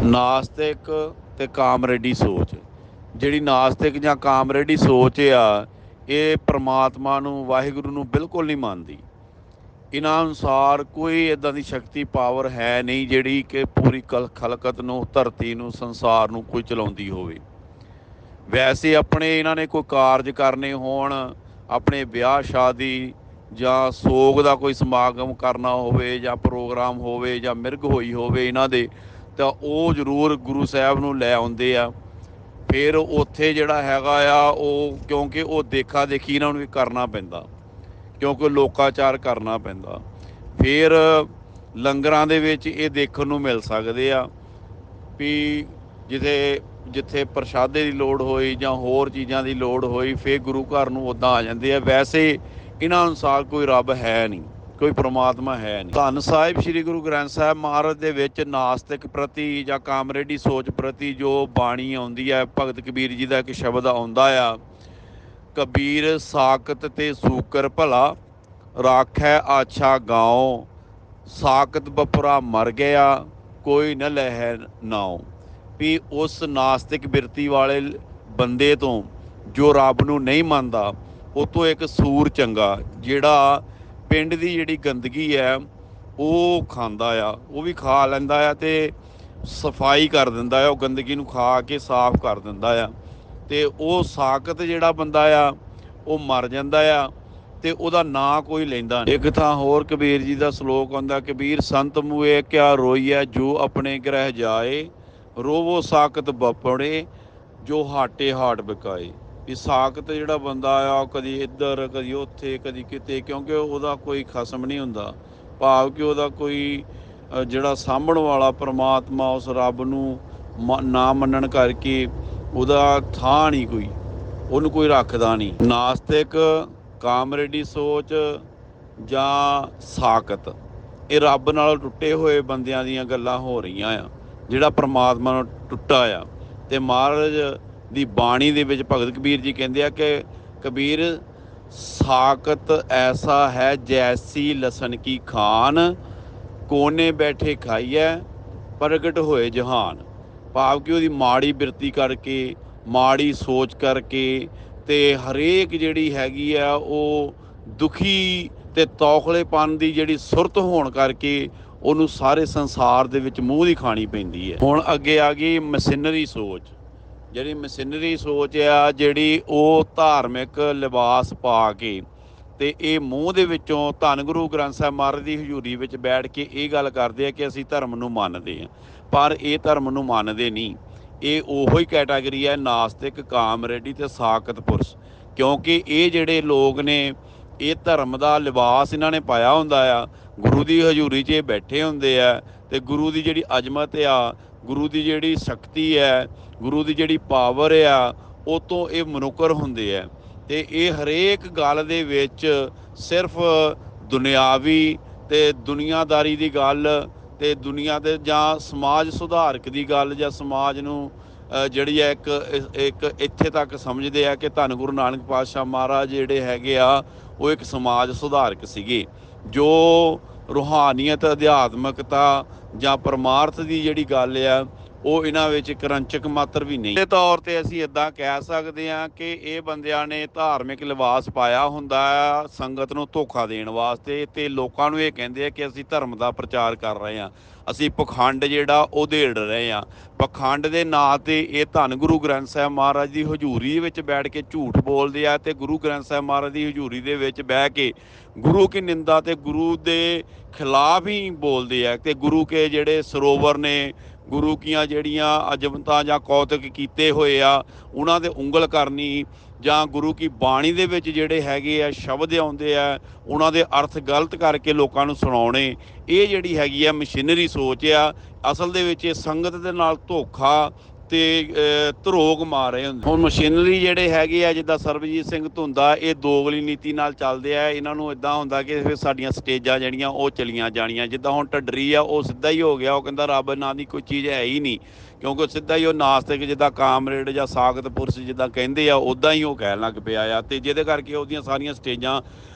ਨਾਸਤਿਕ ਤੇ ਕਾਮਰੇਡੀ ਸੋਚ, ਜਿਹੜੀ ਨਾਸਤਿਕ ਜਾਂ ਕਾਮਰੇਡੀ ਸੋਚ ਆ, ਇਹ ਪ੍ਰਮਾਤਮਾ ਨੂੰ, ਵਾਹਿਗੁਰੂ ਨੂੰ ਬਿਲਕੁਲ ਨਹੀਂ ਮੰਨਦੀ। ਇਹਨਾਂ ਅਨੁਸਾਰ ਕੋਈ ਇੱਦਾਂ ਦੀ ਸ਼ਕਤੀ ਪਾਵਰ ਹੈ ਨਹੀਂ ਜਿਹੜੀ ਕਿ ਪੂਰੀ ਖਲਕਤ ਨੂੰ, ਧਰਤੀ ਨੂੰ, ਸੰਸਾਰ ਨੂੰ ਕੋਈ ਚਲਾਉਂਦੀ ਹੋਵੇ। ਵੈਸੇ ਆਪਣੇ ਇਹਨਾਂ ਨੇ ਕੋਈ ਕਾਰਜ ਕਰਨੇ ਹੋਣ, ਆਪਣੇ ਵਿਆਹ ਸ਼ਾਦੀ ਜਾਂ ਸੋਗ ਦਾ ਕੋਈ ਸਮਾਗਮ ਕਰਨਾ ਹੋਵੇ ਜਾਂ ਪ੍ਰੋਗਰਾਮ ਹੋਵੇ ਜਾਂ ਮਿਰਗ ਹੋਈ ਹੋਵੇ ਇਹਨਾਂ ਦੇ, ਤਾਂ ਉਹ ਜ਼ਰੂਰ ਗੁਰੂ ਸਾਹਿਬ ਨੂੰ ਲੈ ਆਉਂਦੇ ਆ। ਫਿਰ ਉੱਥੇ ਜਿਹੜਾ ਹੈਗਾ ਆ ਉਹ, ਕਿਉਂਕਿ ਉਹ ਦੇਖਾ ਦੇਖੀ ਇਹਨਾਂ ਨੂੰ ਵੀ ਕਰਨਾ ਪੈਂਦਾ, ਕਿਉਂਕਿ ਲੋਕਾਚਾਰ ਕਰਨਾ ਪੈਂਦਾ। ਫਿਰ ਲੰਗਰਾਂ ਦੇ ਵਿੱਚ ਇਹ ਦੇਖਣ ਨੂੰ ਮਿਲ ਸਕਦੇ ਆ ਵੀ ਜਿੱਥੇ ਪ੍ਰਸ਼ਾਦੇ ਦੀ ਲੋੜ ਹੋਈ ਜਾਂ ਹੋਰ ਚੀਜ਼ਾਂ ਦੀ ਲੋੜ ਹੋਈ, ਫਿਰ ਗੁਰੂ ਘਰ ਨੂੰ ਉੱਦਾਂ ਆ ਜਾਂਦੇ ਆ। ਵੈਸੇ ਇਹਨਾਂ ਅਨੁਸਾਰ ਕੋਈ ਰੱਬ ਹੈ ਨਹੀਂ, ਕੋਈ ਪ੍ਰਮਾਤਮਾ ਹੈ ਨਹੀਂ। ਧੰਨ ਸਾਹਿਬ ਸ੍ਰੀ ਗੁਰੂ ਗ੍ਰੰਥ ਸਾਹਿਬ ਮਹਾਰਾਜ ਦੇ ਵਿੱਚ ਨਾਸਤਿਕ ਪ੍ਰਤੀ ਜਾਂ ਕਾਮਰੇਡੀ ਸੋਚ ਪ੍ਰਤੀ ਜੋ ਬਾਣੀ ਆਉਂਦੀ ਹੈ, ਭਗਤ ਕਬੀਰ ਜੀ ਦਾ ਇੱਕ ਸ਼ਬਦ ਆਉਂਦਾ ਆ, ਕਬੀਰ ਸਾਕਤ ਤੇ ਸੂਕਰ ਭਲਾ, ਰਾਖੈ ਆਛਾ ਗਾਉ, ਸਾਕਤ ਬਪੁਰਾ ਮਰ ਗਿਆ, ਕੋਈ ਨਾ ਲਹਿ ਨਾਉ। ਵੀ ਉਸ ਨਾਸਤਿਕ ਬਿਰਤੀ ਵਾਲੇ ਬੰਦੇ ਤੋਂ ਜੋ ਰੱਬ ਨੂੰ ਨਹੀਂ ਮੰਨਦਾ, ਉਹ ਤੋਂ ਇੱਕ ਸੂਰ ਚੰਗਾ, ਜਿਹੜਾ ਪਿੰਡ ਦੀ ਜਿਹੜੀ ਗੰਦਗੀ ਹੈ ਉਹ ਖਾਂਦਾ ਆ, ਉਹ ਵੀ ਖਾ ਲੈਂਦਾ ਆ ਅਤੇ ਸਫਾਈ ਕਰ ਦਿੰਦਾ ਆ, ਉਹ ਗੰਦਗੀ ਨੂੰ ਖਾ ਕੇ ਸਾਫ਼ ਕਰ ਦਿੰਦਾ ਆ। ਅਤੇ ਉਹ ਸਾਕਤ ਜਿਹੜਾ ਬੰਦਾ ਆ ਉਹ ਮਰ ਜਾਂਦਾ ਆ ਅਤੇ ਉਹਦਾ ਨਾਂ ਕੋਈ ਲੈਂਦਾ ਨਹੀਂ। ਇੱਕ ਥਾਂ ਹੋਰ ਕਬੀਰ ਜੀ ਦਾ ਸਲੋਕ ਆਉਂਦਾ, ਕਬੀਰ ਸੰਤ ਮੂਏ ਕਿਆ ਰੋਈਐ, ਜੋ ਆਪਣੇ ਗ੍ਰਹਿ ਜਾਏ, ਰੋਵੋ ਸਾਕਤ ਬਪੜੇ, ਜੋ ਹਾਟੇ ਹਾਟ ਵਿਕਾਏ। ਵੀ ਸਾਕਤ ਜਿਹੜਾ ਬੰਦਾ ਆ ਉਹ ਕਦੀ ਇੱਧਰ, ਕਦੀ ਉੱਥੇ, ਕਦੀ ਕਿਤੇ, ਕਿਉਂਕਿ ਉਹਦਾ ਕੋਈ ਖਸਮ ਨਹੀਂ ਹੁੰਦਾ, ਭਾਵ ਕਿ ਉਹਦਾ ਕੋਈ ਜਿਹੜਾ ਸਾਂਭਣ ਵਾਲਾ ਪਰਮਾਤਮਾ, ਉਸ ਰੱਬ ਨੂੰ ਨਾ ਮੰਨਣ ਕਰਕੇ ਉਹਦਾ ਥਾਂ ਨਹੀਂ ਕੋਈ, ਉਹਨੂੰ ਕੋਈ ਰੱਖਦਾ ਨਹੀਂ। ਨਾਸਤਿਕ, ਕਾਮਰੇਡੀ ਸੋਚ ਜਾਂ ਸਾਕਤ, ਇਹ ਰੱਬ ਨਾਲ ਟੁੱਟੇ ਹੋਏ ਬੰਦਿਆਂ ਦੀਆਂ ਗੱਲਾਂ ਹੋ ਰਹੀਆਂ ਆ, ਜਿਹੜਾ ਪਰਮਾਤਮਾ ਨੂੰ ਟੁੱਟਾ ਆ। ਅਤੇ ਮਹਾਰਾਜ ਦੀ ਬਾਣੀ ਦੇ ਵਿੱਚ ਭਗਤ ਕਬੀਰ ਜੀ ਕਹਿੰਦੇ ਆ ਕਿ ਕਬੀਰ ਸਾਕਤ ਐਸਾ ਹੈ ਜੈਸੀ ਲਸਣ ਕੀ ਖਾਨ, ਕੋਨੇ ਬੈਠੇ ਖਾਈਐ ਪ੍ਰਗਟ ਹੋਏ ਜਹਾਨ। ਭਾਵ ਕਿ ਉਹਦੀ ਮਾੜੀ ਬਿਰਤੀ ਕਰਕੇ, ਮਾੜੀ ਸੋਚ ਕਰਕੇ, ਅਤੇ ਹਰੇਕ ਜਿਹੜੀ ਹੈਗੀ ਆ ਉਹ ਦੁਖੀ ਅਤੇ ਤੌਖਲੇਪਨ ਦੀ ਜਿਹੜੀ ਸੁਰਤ ਹੋਣ ਕਰਕੇ ਉਹਨੂੰ ਸਾਰੇ ਸੰਸਾਰ ਦੇ ਵਿੱਚ ਮੂੰਹ ਦੀ ਖਾਣੀ ਪੈਂਦੀ ਹੈ। ਹੁਣ ਅੱਗੇ ਆ ਗਈ ਮਸ਼ੀਨਰੀ ਸੋਚ। ਜਿਹੜੀ ਮਸ਼ੀਨਰੀ ਸੋਚ ਆ, ਜਿਹੜੀ ਉਹ ਧਾਰਮਿਕ ਲਿਬਾਸ ਪਾ ਕੇ ਅਤੇ ਇਹ ਮੂੰਹ ਦੇ ਵਿੱਚੋਂ ਧੰਨ ਗੁਰੂ ਗ੍ਰੰਥ ਸਾਹਿਬ ਮਹਾਰਾਜ ਦੀ ਹਜ਼ੂਰੀ ਵਿੱਚ ਬੈਠ ਕੇ ਇਹ ਗੱਲ ਕਰਦੇ ਆ ਕਿ ਅਸੀਂ ਧਰਮ ਨੂੰ ਮੰਨਦੇ ਹਾਂ, ਪਰ ਇਹ ਧਰਮ ਨੂੰ ਮੰਨਦੇ ਨਹੀਂ। ਇਹ ਉਹੋ ਹੀ ਕੈਟਾਗਰੀ ਹੈ ਨਾਸਤਿਕ, ਕਾਮਰੇਡੀ ਅਤੇ ਸਾਕਤ ਪੁਰਸ਼। ਕਿਉਂਕਿ ਇਹ ਜਿਹੜੇ ਲੋਕ ਨੇ, ਇਹ ਧਰਮ ਦਾ ਲਿਬਾਸ ਇਹਨਾਂ ਨੇ ਪਾਇਆ ਹੁੰਦਾ ਆ, ਗੁਰੂ ਦੀ ਹਜ਼ੂਰੀ 'ਚ ਇਹ ਬੈਠੇ ਹੁੰਦੇ ਆ, ਅਤੇ ਗੁਰੂ ਦੀ ਜਿਹੜੀ ਅਜ਼ਮਤ ਆ, ਗੁਰੂ ਦੀ ਜਿਹੜੀ ਸ਼ਕਤੀ ਹੈ, ਗੁਰੂ ਦੀ ਜਿਹੜੀ ਪਾਵਰ ਆ, ਉਹ ਤੋਂ ਇਹ ਮਨੁੱਕਰ ਹੁੰਦੇ ਆ। ਅਤੇ ਇਹ ਹਰੇਕ ਗੱਲ ਦੇ ਵਿੱਚ ਸਿਰਫ ਦੁਨਿਆਵੀ ਅਤੇ ਦੁਨੀਆਦਾਰੀ ਦੀ ਗੱਲ, ਅਤੇ ਦੁਨੀਆ ਦੇ ਜਾਂ ਸਮਾਜ ਸੁਧਾਰਕ ਦੀ ਗੱਲ, ਜਾਂ ਸਮਾਜ ਨੂੰ ਜਿਹੜੀ ਹੈ ਇੱਕ ਇੱਥੇ ਤੱਕ ਸਮਝਦੇ ਆ ਕਿ ਧੰਨ ਗੁਰੂ ਨਾਨਕ ਪਾਤਸ਼ਾਹ ਮਹਾਰਾਜ ਜਿਹੜੇ ਹੈਗੇ ਆ ਉਹ ਇੱਕ ਸਮਾਜ ਸੁਧਾਰਕ ਸੀਗੇ, ਜੋ ਰੂਹਾਨੀਅਤ, ਅਧਿਆਤਮਕਤਾ ਜਾਂ ਪਰਮਾਰਥ ਦੀ ਜਿਹੜੀ ਗੱਲ ਆ ਉਹ ਇਹਨਾਂ ਵਿੱਚ ਕਰੰਚਕ ਮਾਤਰ ਵੀ ਨਹੀਂ। ਦੇ ਤੌਰ 'ਤੇ ਅਸੀਂ ਇੱਦਾਂ ਕਹਿ ਸਕਦੇ ਹਾਂ ਕਿ ਇਹ ਬੰਦਿਆਂ ਨੇ ਧਾਰਮਿਕ ਲਿਬਾਸ ਪਾਇਆ ਹੁੰਦਾ ਆ ਸੰਗਤ ਨੂੰ ਧੋਖਾ ਦੇਣ ਵਾਸਤੇ, ਅਤੇ ਲੋਕਾਂ ਨੂੰ ਇਹ ਕਹਿੰਦੇ ਆ ਕਿ ਅਸੀਂ ਧਰਮ ਦਾ ਪ੍ਰਚਾਰ ਕਰ ਰਹੇ ਹਾਂ, ਅਸੀਂ ਪਖੰਡ ਜਿਹੜਾ ਉਹ ਉਧੇੜ ਰਹੇ ਹਾਂ। ਪਖੰਡ ਦੇ ਨਾਂ 'ਤੇ ਇਹ ਧੰਨ ਗੁਰੂ ਗ੍ਰੰਥ ਸਾਹਿਬ ਮਹਾਰਾਜ ਦੀ ਹਜ਼ੂਰੀ ਵਿੱਚ ਬੈਠ ਕੇ ਝੂਠ ਬੋਲਦੇ ਆ, ਅਤੇ ਗੁਰੂ ਗ੍ਰੰਥ ਸਾਹਿਬ ਮਹਾਰਾਜ ਦੀ ਹਜ਼ੂਰੀ ਦੇ ਵਿੱਚ ਬਹਿ ਕੇ ਗੁਰੂ ਕੀ ਨਿੰਦਾ ਅਤੇ ਗੁਰੂ ਦੇ ਖਿਲਾਫ ਹੀ ਬੋਲਦੇ ਆ। ਅਤੇ ਗੁਰੂ ਕੇ ਜਿਹੜੇ ਸਰੋਵਰ ਨੇ, ਗੁਰੂ ਕੀਆਂ ਜਿਹੜੀਆਂ ਅਜਮਤਾਂ ਜਾਂ ਕੌਤਕ ਕੀਤੇ ਹੋਏ ਆ, ਉਹਨਾਂ 'ਤੇ ਉਂਗਲ ਕਰਨੀ, ਜਾਂ ਗੁਰੂ ਕੀ ਬਾਣੀ ਦੇ ਵਿੱਚ ਜਿਹੜੇ ਹੈਗੇ ਆ ਸ਼ਬਦ ਆਉਂਦੇ ਆ, ਉਹਨਾਂ ਦੇ ਅਰਥ ਗਲਤ ਕਰਕੇ ਲੋਕਾਂ ਨੂੰ ਸੁਣਾਉਣੇ, ਇਹ ਜਿਹੜੀ ਹੈਗੀ ਆ ਮਸ਼ੀਨਰੀ ਸੋਚ ਆ। ਅਸਲ ਦੇ ਵਿੱਚ ਇਹ ਸੰਗਤ ਦੇ ਨਾਲ ਧੋਖਾ ਅਤੇ ਧਰੋਗ ਮਾਰ ਰਹੇ ਹੁੰਦੇ। ਹੁਣ ਮਸ਼ੀਨਰੀ ਜਿਹੜੇ ਹੈਗੇ ਆ, ਜਿੱਦਾਂ ਸਰਬਜੀਤ ਸਿੰਘ ਧੁੰਦਾ, ਇਹ ਦੋਗਲੀ ਨੀਤੀ ਨਾਲ ਚੱਲਦੇ ਆ। ਇਹਨਾਂ ਨੂੰ ਇੱਦਾਂ ਹੁੰਦਾ ਕਿ ਫਿਰ ਸਾਡੀਆਂ ਸਟੇਜਾਂ ਜਿਹੜੀਆਂ ਉਹ ਚਲੀਆਂ ਜਾਣੀਆਂ। ਜਿੱਦਾਂ ਹੁਣ ਢੱਡਰੀ ਆ, ਉਹ ਸਿੱਧਾ ਹੀ ਹੋ ਗਿਆ, ਉਹ ਕਹਿੰਦਾ ਰੱਬ ਨਾਂ ਦੀ ਕੋਈ ਚੀਜ਼ ਹੈ ਹੀ ਨਹੀਂ, ਕਿਉਂਕਿ ਸਿੱਧਾ ਹੀ ਉਹ ਨਾਸਤਿਕ, ਜਿੱਦਾਂ ਕਾਮਰੇਡ ਜਾਂ ਸਾਕਤ ਪੁਰਸ਼ ਜਿੱਦਾਂ ਕਹਿੰਦੇ ਆ, ਉੱਦਾਂ ਹੀ ਉਹ ਕਹਿਣ ਲੱਗ ਪਿਆ ਆ, ਅਤੇ ਜਿਹਦੇ ਕਰਕੇ ਉਹਦੀਆਂ ਸਾਰੀਆਂ ਸਟੇਜਾਂ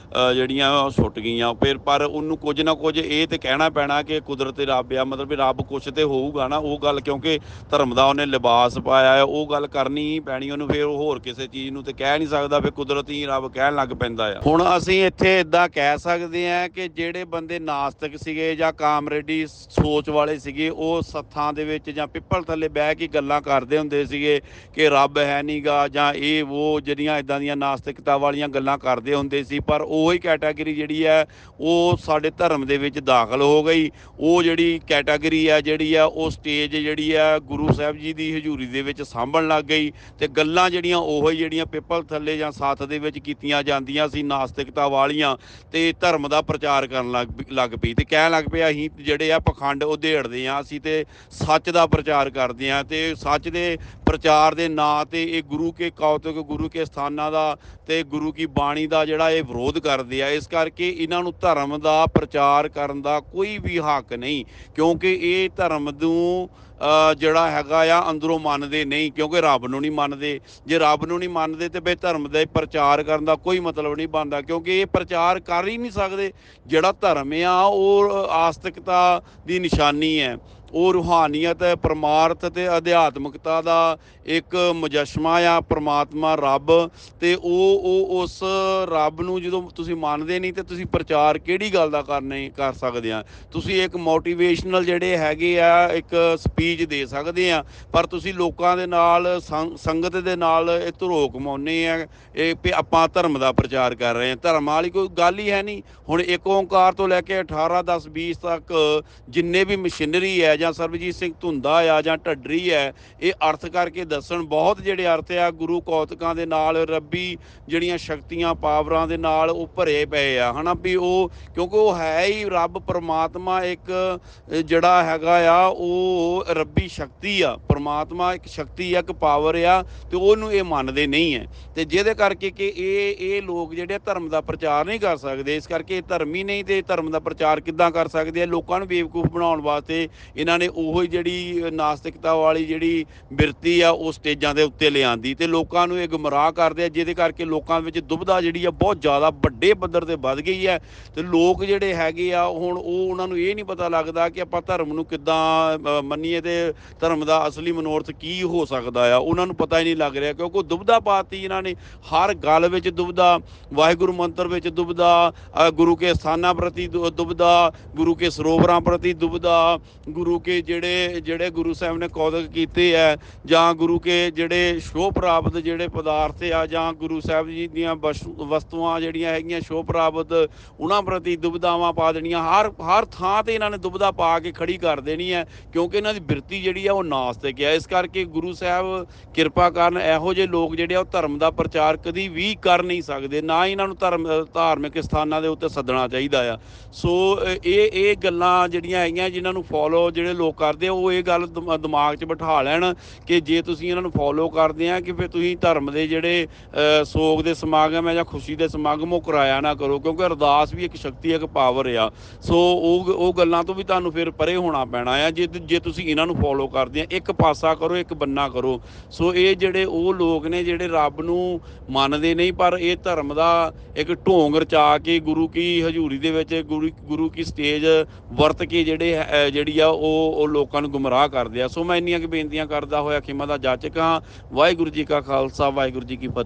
ਜਿਹੜੀਆਂ ਉਹ ਛੁੱਟ ਗਈਆਂ। ਫਿਰ ਪਰ ਉਹਨੂੰ ਕੁਝ ਨਾ ਕੁਝ ਇਹ ਤਾਂ ਕਹਿਣਾ ਪੈਣਾ ਕਿ ਕੁਦਰਤ ਰੱਬ ਆ, ਮਤਲਬ ਵੀ ਰੱਬ ਕੁਛ ਤਾਂ ਹੋਊਗਾ ਨਾ। ਉਹ ਗੱਲ ਕਿਉਂਕਿ ਧਰਮ ਦਾ ਉਹਨੇ ਲਿਬਾਸ ਪਾਇਆ ਹੈ, ਉਹ ਗੱਲ ਕਰਨੀ ਹੀ ਪੈਣੀ ਉਹਨੂੰ। ਫਿਰ ਉਹ ਹੋਰ ਕਿਸੇ ਚੀਜ਼ ਨੂੰ ਤਾਂ ਕਹਿ ਨਹੀਂ ਸਕਦਾ, ਫਿਰ ਕੁਦਰਤੀ ਰੱਬ ਕਹਿਣ ਲੱਗ ਪੈਂਦਾ ਆ। ਹੁਣ ਅਸੀਂ ਇੱਥੇ ਇੱਦਾਂ ਕਹਿ ਸਕਦੇ ਹਾਂ ਕਿ ਜਿਹੜੇ ਬੰਦੇ ਨਾਸਤਿਕ ਸੀਗੇ ਜਾਂ ਕਾਮਰੇਡੀ ਸੋਚ ਵਾਲੇ ਸੀਗੇ, ਉਹ ਸੱਥਾਂ ਦੇ ਵਿੱਚ ਜਾਂ ਪਿੱਪਲ ਥੱਲੇ ਬਹਿ ਕੇ ਗੱਲਾਂ ਕਰਦੇ ਹੁੰਦੇ ਸੀਗੇ ਕਿ ਰੱਬ ਹੈ ਨਹੀਂ ਗਾ, ਜਾਂ ਇਹ ਉਹ ਜਿਹੜੀਆਂ ਇੱਦਾਂ ਦੀਆਂ ਨਾਸਤਿਕਤਾ ਵਾਲੀਆਂ ਗੱਲਾਂ ਕਰਦੇ ਹੁੰਦੇ ਸੀ। ਪਰ ਉਹੀ ਕੈਟਾਗਰੀ ਜਿਹੜੀ ਹੈ ਉਹ ਸਾਡੇ ਧਰਮ ਦੇ ਵਿੱਚ ਦਾਖਲ ਹੋ ਗਈ। ਉਹ ਜਿਹੜੀ ਕੈਟਾਗਰੀ ਹੈ ਜਿਹੜੀ ਆ ਉਹ ਸਟੇਜ ਜਿਹੜੀ ਆ ਗੁਰੂ ਸਾਹਿਬ ਜੀ ਦੀ ਹਜ਼ੂਰੀ ਦੇ ਵਿੱਚ ਸਾਂਭਣ ਲੱਗ ਗਈ, ਅਤੇ ਗੱਲਾਂ ਜਿਹੜੀਆਂ ਉਹੀ ਜਿਹੜੀਆਂ ਪਿੱਪਲ ਥੱਲੇ ਜਾਂ ਸੱਥ ਦੇ ਵਿੱਚ ਕੀਤੀਆਂ ਜਾਂਦੀਆਂ ਸੀ ਨਾਸਤਿਕਤਾ ਵਾਲੀਆਂ, ਅਤੇ ਧਰਮ ਦਾ ਪ੍ਰਚਾਰ ਕਰਨ ਲੱਗ ਪਈ, ਅਤੇ ਕਹਿਣ ਲੱਗ ਪਏ ਅਸੀਂ ਜਿਹੜੇ ਆ ਪਖੰਡ ਉਧੇੜਦੇ ਹਾਂ, ਅਸੀਂ ਤਾਂ ਸੱਚ ਦਾ ਪ੍ਰਚਾਰ ਕਰਦੇ ਹਾਂ, ਅਤੇ ਸੱਚ ਦੇ ਪ੍ਰਚਾਰ ਦੇ ਨਾਂ 'ਤੇ ਇਹ ਗੁਰੂ ਕੇ ਕੌਤਕ, ਗੁਰੂ ਕੇ ਸਥਾਨਾਂ ਦਾ ਅਤੇ ਗੁਰੂ ਕੀ ਬਾਣੀ ਦਾ ਜਿਹੜਾ ਇਹ ਵਿਰੋਧ ਕਰਦੇ ਆ। ਇਸ ਕਰਕੇ ਇਹਨਾਂ ਨੂੰ ਧਰਮ ਦਾ ਪ੍ਰਚਾਰ ਕਰਨ ਦਾ ਕੋਈ ਵੀ ਹੱਕ ਨਹੀਂ, ਕਿਉਂਕਿ ਇਹ ਧਰਮ ਨੂੰ ਜਿਹੜਾ ਹੈਗਾ ਆ ਅੰਦਰੋਂ ਮੰਨਦੇ ਨਹੀਂ, ਕਿਉਂਕਿ ਰੱਬ ਨੂੰ ਨਹੀਂ ਮੰਨਦੇ। ਜੇ ਰੱਬ ਨੂੰ ਨਹੀਂ ਮੰਨਦੇ ਤਾਂ ਫਿਰ ਧਰਮ ਦੇ ਪ੍ਰਚਾਰ ਕਰਨ ਦਾ ਕੋਈ ਮਤਲਬ ਨਹੀਂ ਬਣਦਾ, ਕਿਉਂਕਿ ਇਹ ਪ੍ਰਚਾਰ ਕਰ ਹੀ ਨਹੀਂ ਸਕਦੇ। ਜਿਹੜਾ ਧਰਮ ਆ ਉਹ ਆਸਤਿਕਤਾ ਦੀ ਨਿਸ਼ਾਨੀ ਹੈ, ਉਹ ਰੂਹਾਨੀਅਤ, ਪਰਮਾਰਥ ਅਤੇ ਅਧਿਆਤਮਿਕਤਾ ਦਾ ਇੱਕ ਮੁਜੱਸਮਾ ਆ, ਪਰਮਾਤਮਾ ਰੱਬ। ਅਤੇ ਉਹ ਉਸ ਰੱਬ ਨੂੰ ਜਦੋਂ ਤੁਸੀਂ ਮੰਨਦੇ ਨਹੀਂ ਤਾਂ ਤੁਸੀਂ ਪ੍ਰਚਾਰ ਕਿਹੜੀ ਗੱਲ ਦਾ ਕਰ ਸਕਦੇ ਆ। ਤੁਸੀਂ ਇੱਕ ਮੋਟੀਵੇਸ਼ਨਲ ਜਿਹੜੇ ਹੈਗੇ ਆ ਇੱਕ ਸਪੀਚ ਦੇ ਸਕਦੇ ਆ, ਪਰ ਤੁਸੀਂ ਲੋਕਾਂ ਦੇ ਨਾਲ ਸੰਗਤ ਦੇ ਨਾਲ ਇਹ ਧਰੋ ਕਮਾਉਂਦੇ ਆ ਇਹ ਵੀ ਆਪਾਂ ਧਰਮ ਦਾ ਪ੍ਰਚਾਰ ਕਰ ਰਹੇ ਹਾਂ। ਧਰਮ ਵਾਲੀ ਕੋਈ ਗੱਲ ਹੀ ਹੈ ਨਹੀਂ। ਹੁਣ ਇੱਕ ਓਂਕਾਰ ਤੋਂ ਲੈ ਕੇ 18, 10, 20 ਤੱਕ ਜਿੰਨੇ ਵੀ ਮਸ਼ੀਨਰੀ ਹੈ ਜਾਂ ਸਰਬਜੀਤ ਸਿੰਘ ਧੁੰਦਾ ਆ ਜਾਂ ਢੱਡਰੀ ਹੈ, ਇਹ ਅਰਥ ਕਰਕੇ ਦੱਸਣ। ਬਹੁਤ ਜਿਹੜੇ ਅਰਥ ਆ ਗੁਰੂ ਕੌਤਕਾਂ ਦੇ ਨਾਲ, ਰੱਬੀ ਜਿਹੜੀਆਂ ਸ਼ਕਤੀਆਂ ਪਾਵਰਾਂ ਦੇ ਨਾਲ ਉਹ ਭਰੇ ਪਏ ਆ, ਹੈ ਨਾ ਵੀ ਉਹ, ਕਿਉਂਕਿ ਉਹ ਹੈ ਹੀ ਰੱਬ ਪਰਮਾਤਮਾ ਇੱਕ ਜਿਹੜਾ ਹੈਗਾ ਆ ਉਹ ਰੱਬੀ ਸ਼ਕਤੀ ਆ। ਪਰਮਾਤਮਾ ਇੱਕ ਸ਼ਕਤੀ ਆ, ਇੱਕ ਪਾਵਰ ਆ, ਅਤੇ ਉਹਨੂੰ ਇਹ ਮੰਨਦੇ ਨਹੀਂ ਹੈ। ਅਤੇ ਜਿਹਦੇ ਕਰਕੇ ਕਿ ਇਹ ਲੋਕ ਜਿਹੜੇ ਧਰਮ ਦਾ ਪ੍ਰਚਾਰ ਨਹੀਂ ਕਰ ਸਕਦੇ, ਇਸ ਕਰਕੇ ਇਹ ਧਰਮ ਹੀ ਨਹੀਂ, ਅਤੇ ਧਰਮ ਦਾ ਪ੍ਰਚਾਰ ਕਿੱਦਾਂ ਕਰ ਸਕਦੇ ਆ। ਲੋਕਾਂ ਨੂੰ ਬੇਵਕੂਫ ਬਣਾਉਣ ਵਾਸਤੇ ਇਹਨਾਂ ਨੇ ਉਹੀ ਜਿਹੜੀ ਨਾਸਤਿਕਤਾ ਵਾਲੀ ਜਿਹੜੀ ਬਿਰਤੀ ਆ ਉਹ ਸਟੇਜਾਂ ਦੇ ਉੱਤੇ ਲਿਆਂਦੀ, ਅਤੇ ਲੋਕਾਂ ਨੂੰ ਇਹ ਗੁੰਮਰਾਹ ਕਰਦੇ ਆ, ਜਿਹਦੇ ਕਰਕੇ ਲੋਕਾਂ ਵਿੱਚ ਦੁਬਿਧਾ ਜਿਹੜੀ ਆ ਬਹੁਤ ਜ਼ਿਆਦਾ ਵੱਡੇ ਪੱਧਰ 'ਤੇ ਵੱਧ ਗਈ ਹੈ। ਅਤੇ ਲੋਕ ਜਿਹੜੇ ਹੈਗੇ ਆ ਹੁਣ ਉਹਨਾਂ ਨੂੰ ਇਹ ਨਹੀਂ ਪਤਾ ਲੱਗਦਾ ਕਿ ਆਪਾਂ ਧਰਮ ਨੂੰ ਕਿੱਦਾਂ ਮੰਨੀਏ ਅਤੇ ਧਰਮ ਦਾ ਅਸਲੀ ਮਨੋਰਥ ਕੀ ਹੋ ਸਕਦਾ ਆ। ਉਹਨਾਂ ਨੂੰ ਪਤਾ ਹੀ ਨਹੀਂ ਲੱਗ ਰਿਹਾ, ਕਿਉਂਕਿ ਦੁਬਿਧਾ ਪਾਤੀ ਇਹਨਾਂ ਨੇ। ਹਰ ਗੱਲ ਵਿੱਚ ਦੁਬਿਧਾ, ਵਾਹਿਗੁਰੂ ਮੰਤਰ ਵਿੱਚ ਦੁਬਿਧਾ, ਗੁਰੂ ਕੇ ਸਥਾਨਾਂ ਪ੍ਰਤੀ ਦੁਬਿਧਾ, ਗੁਰੂ ਕੇ ਸਰੋਵਰਾਂ ਪ੍ਰਤੀ ਦੁਬਿਧਾ, ਗੁਰੂ ਕੇ ਜਿਹੜੇ ਗੁਰੂ ਸਾਹਿਬ ਨੇ ਕੌਤਕ ਕੀਤੇ ਹੈ, ਜਾਂ ਗੁਰੂ ਕੇ ਜਿਹੜੇ ਸ਼ੋਅ ਪ੍ਰਾਪਤ ਜਿਹੜੇ ਪਦਾਰਥ ਆ, ਜਾਂ ਗੁਰੂ ਸਾਹਿਬ ਜੀ ਦੀਆਂ ਵਸਤੂਆਂ ਜਿਹੜੀਆਂ ਹੈਗੀਆਂ ਸ਼ੋਅ ਪ੍ਰਾਪਤ, ਉਹਨਾਂ ਪ੍ਰਤੀ ਦੁਬਿਧਾਵਾਂ ਪਾ ਦੇਣੀਆਂ। ਹਰ ਥਾਂ 'ਤੇ ਇਹਨਾਂ ਨੇ ਦੁਬਿਧਾ ਪਾ ਕੇ ਖੜੀ ਕਰ ਦੇਣੀ ਹੈ, ਕਿਉਂਕਿ ਇਹਨਾਂ ਦੀ ਬਿਰਤੀ ਜਿਹੜੀ ਆ ਉਹ ਨਾਸਤਿਕ ਆ। ਇਸ ਕਰਕੇ ਗੁਰੂ ਸਾਹਿਬ ਕਿਰਪਾ ਕਰਨ, ਇਹੋ ਜਿਹੇ ਲੋਕ ਜਿਹੜੇ ਆ ਉਹ ਧਰਮ ਦਾ ਪ੍ਰਚਾਰ ਕਦੀ ਵੀ ਕਰ ਨਹੀਂ ਸਕਦੇ, ਨਾ ਇਹਨਾਂ ਨੂੰ ਧਾਰਮਿਕ ਸਥਾਨਾਂ ਦੇ ਉੱਤੇ ਸੱਦਣਾ ਚਾਹੀਦਾ ਆ। ਸੋ ਇਹ ਗੱਲਾਂ ਜਿਹੜੀਆਂ ਹੈਗੀਆਂ ਜਿਨ੍ਹਾਂ ਨੂੰ ਫੋਲੋ ਜਿਹੜੇ ਲੋਕ ਕਰਦੇ ਆ, ਉਹ ਇਹ ਗੱਲ ਦਿਮਾਗ 'ਚ ਬਿਠਾ ਲੈਣ ਕਿ ਜੇ ਤੁਸੀਂ ਇਹਨਾਂ ਨੂੰ ਫੋਲੋ ਕਰਦੇ ਆ ਕਿ ਫਿਰ ਤੁਸੀਂ ਧਰਮ ਦੇ ਜਿਹੜੇ ਸੋਗ ਦੇ ਸਮਾਗਮ ਹੈ ਜਾਂ ਖੁਸ਼ੀ ਦੇ ਸਮਾਗਮ ਉਹ ਕਰਾਇਆ ਨਾ ਕਰੋ, ਕਿਉਂਕਿ ਅਰਦਾਸ ਵੀ ਇੱਕ ਸ਼ਕਤੀ, ਇੱਕ ਪਾਵਰ ਆ। ਸੋ ਉਹ ਗੱਲਾਂ ਤੋਂ ਵੀ ਤੁਹਾਨੂੰ ਫਿਰ ਪਰੇ ਹੋਣਾ ਪੈਣਾ ਆ ਜੇ ਤੁਸੀਂ ਇਹਨਾਂ ਨੂੰ ਫੋਲੋ ਕਰਦੇ ਆ। ਇੱਕ ਪਾਸਾ ਕਰੋ, ਇੱਕ ਬੰਨਾ ਕਰੋ। ਸੋ ਇਹ ਜਿਹੜੇ ਉਹ ਲੋਕ ਨੇ ਜਿਹੜੇ ਰੱਬ ਨੂੰ ਮੰਨਦੇ ਨਹੀਂ, ਪਰ ਇਹ ਧਰਮ ਦਾ ਇੱਕ ਢੋਂਗ ਰਚਾ ਕੇ ਗੁਰੂ ਕੀ ਹਜ਼ੂਰੀ ਦੇ ਵਿੱਚ ਗੁਰੂ ਕੀ ਸਟੇਜ ਵਰਤ ਕੇ ਜਿਹੜੀ ਆ ਉਹ ਲੋਕਾਂ ਨੂੰ ਗੁੰਮਰਾਹ ਕਰਦੇ ਆ। ਸੋ ਮੈਂ ਇੰਨੀਆਂ ਕੁ ਬੇਨਤੀਆਂ ਕਰਦਾ ਹੋਇਆ ਖਿਮਾ ਦਾ ਜਾਚਕ ਹਾਂ। ਵਾਹਿਗੁਰੂ ਜੀ ਕਾ ਖਾਲਸਾ, ਵਾਹਿਗੁਰੂ ਜੀ ਕੀ ਫਤਿਹ।